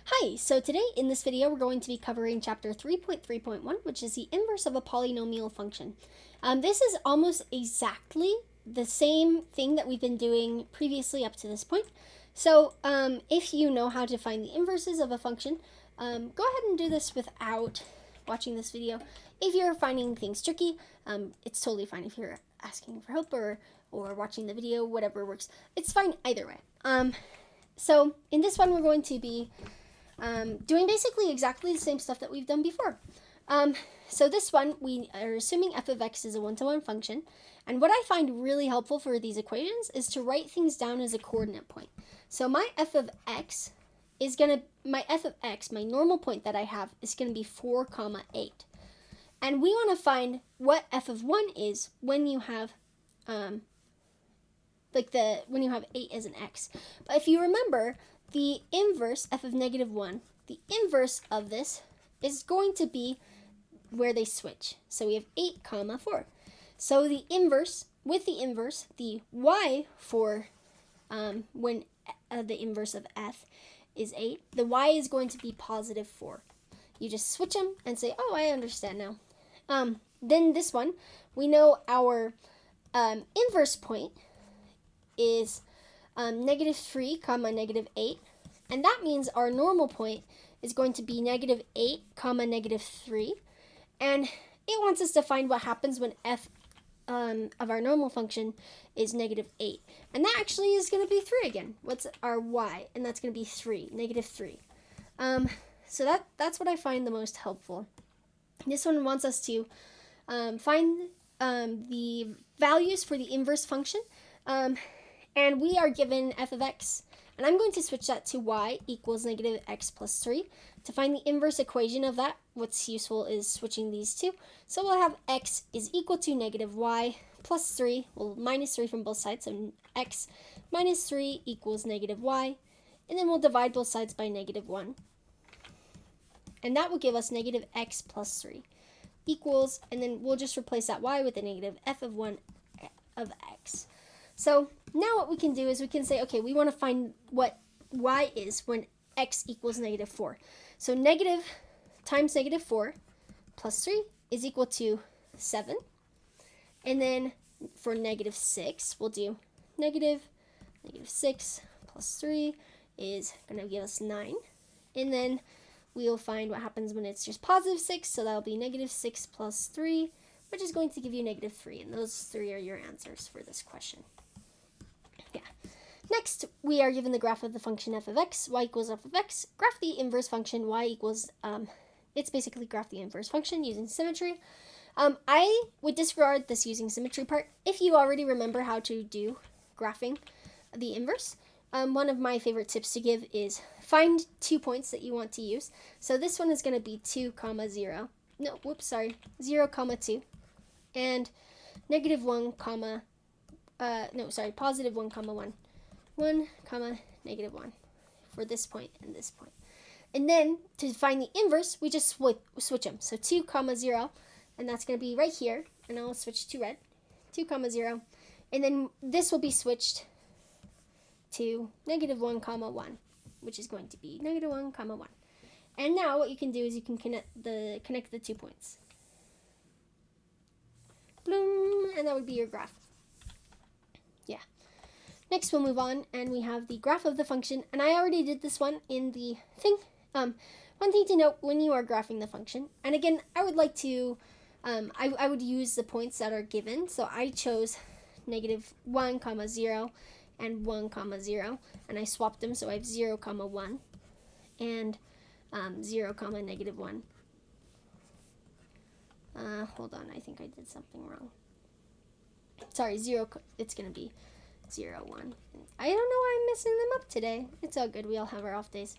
Hi, so today in this video we're going to be covering chapter 3.3.1, which is the inverse of a polynomial function. This is almost exactly the same thing that we've been doing previously up to this point. So if you know how to find the inverses of a function, go ahead and do this without watching this video. If you're finding things tricky, it's totally fine if you're asking for help or watching the video, whatever works. It's fine either way. So in this one we're going to be doing basically exactly the same stuff that we've done before. So this one, we are assuming f of x is a one-to-one function. And what I find really helpful for these equations is to write things down as a coordinate point. So my f of x, my normal point that I have is going to be 4, 8. And we want to find what f of 1 is when you have when you have 8 as an x. But if you remember, the inverse, f of -1, the inverse of this is going to be where they switch. So we have 8, 4. So the inverse, with the inverse, the y for when the inverse of f is 8, the y is going to be positive 4. You just switch them and say, oh, I understand now. Then this one, we know our inverse point is -3, -8, and that means our normal point is going to be -8, -3, and it wants us to find what happens when f of our normal function is -8, and that actually is going to be 3 again. What's our y? And that's going to be 3, -3. So that's what I find the most helpful. This one wants us to find the values for the inverse function. And we are given f of x, and I'm going to switch that to y equals -x plus 3. To find the inverse equation of that, what's useful is switching these two. So we'll have x is equal to -y plus 3, well, minus 3 from both sides, so x minus 3 equals -y, and then we'll divide both sides by -1. And that will give us -x plus 3 equals, and then we'll just replace that y with a negative f of 1 of x. So now what we can do is we can say, okay, we want to find what y is when x equals -4. So negative times -4 plus 3 is equal to 7. And then for -6, we'll do -6 plus 3 is going to give us 9. And then we'll find what happens when it's just positive 6. So that'll be -6 plus 3, which is going to give you -3. And those 3 are your answers for this question. Next, we are given the graph of the function f of x, y equals f of x, graph the inverse function, y equals, it's basically graph the inverse function using symmetry. I would disregard this using symmetry part if you already remember how to do graphing the inverse. One of my favorite tips to give is find 2 points that you want to use. So this one is going to be 2, 0. No, whoops, sorry, 0, 2, and -1, positive 1, 1. 1, -1 for this point and this point. And then to find the inverse, we just switch them. So 2, 0, and that's going to be right here. And I'll switch to red. 2, 0. And then this will be switched to -1, 1, which is going to be -1, 1. And now what you can do is you can connect the 2 points. Bloom, and that would be your graph. Yeah. Next, we'll move on, and we have the graph of the function, and I already did this one in the thing. One thing to note when you are graphing the function, and again, I would like to, I would use the points that are given, so I chose -1, 0, and 1, 0, and I swapped them, so I have 0, 1, and 0, -1. Hold on, I think I did something wrong. Sorry, 0, it's going to be 0, 1. I don't know why I'm messing them up today. It's all good. We all have our off days.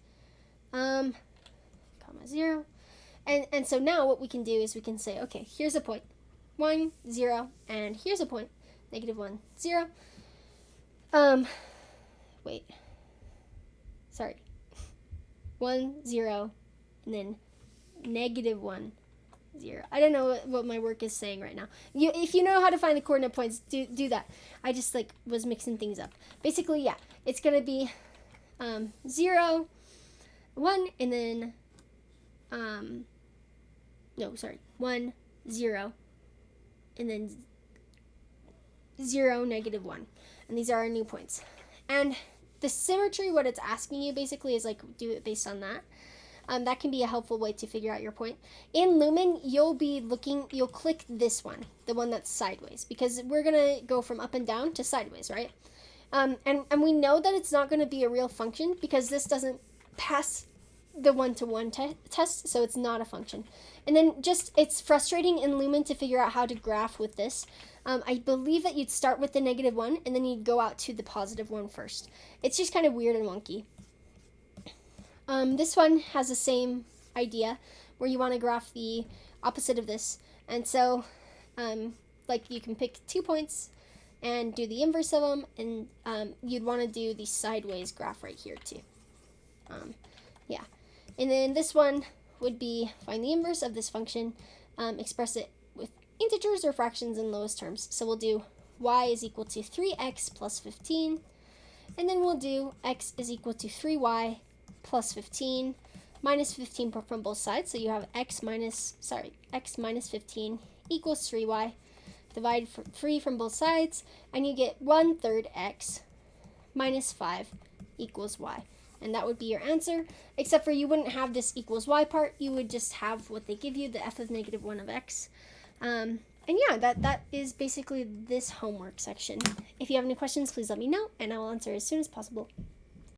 0. And so now what we can do is we can say, okay, here's a point. 1, 0, and here's a point. -1, 0. Wait. Sorry. 1, 0, and then -1, 0. I don't know what my work is saying right now. If you know how to find the coordinate points, do that. I just was mixing things up. Basically, yeah, it's gonna be 0, 1, and then, no, sorry, 1, 0, and then 0, -1. And these are our new points. And the symmetry, what it's asking you basically is like, do it based on that. That can be a helpful way to figure out your point. In Lumen, you'll click this one, the one that's sideways, because we're gonna go from up and down to sideways, right? And we know that it's not gonna be a real function because this doesn't pass the one-to-one test, so it's not a function. And then it's frustrating in Lumen to figure out how to graph with this. I believe that you'd start with the -1 and then you'd go out to the +1 first. It's just kind of weird and wonky. This one has the same idea where you want to graph the opposite of this. And so, like you can pick 2 points and do the inverse of them, and you'd want to do the sideways graph right here too. Yeah. And then this one would be find the inverse of this function, express it with integers or fractions in lowest terms. So we'll do y is equal to 3x plus 15, and then we'll do x is equal to 3y plus 15 minus 15 from both sides. So you have x minus 15 equals 3y. Divide 3 from both sides, and you get 1/3 x minus 5 equals y. And that would be your answer, except for you wouldn't have this equals y part. You would just have what they give you, the f of -1 of x. And yeah, that is basically this homework section. If you have any questions, please let me know, and I will answer as soon as possible.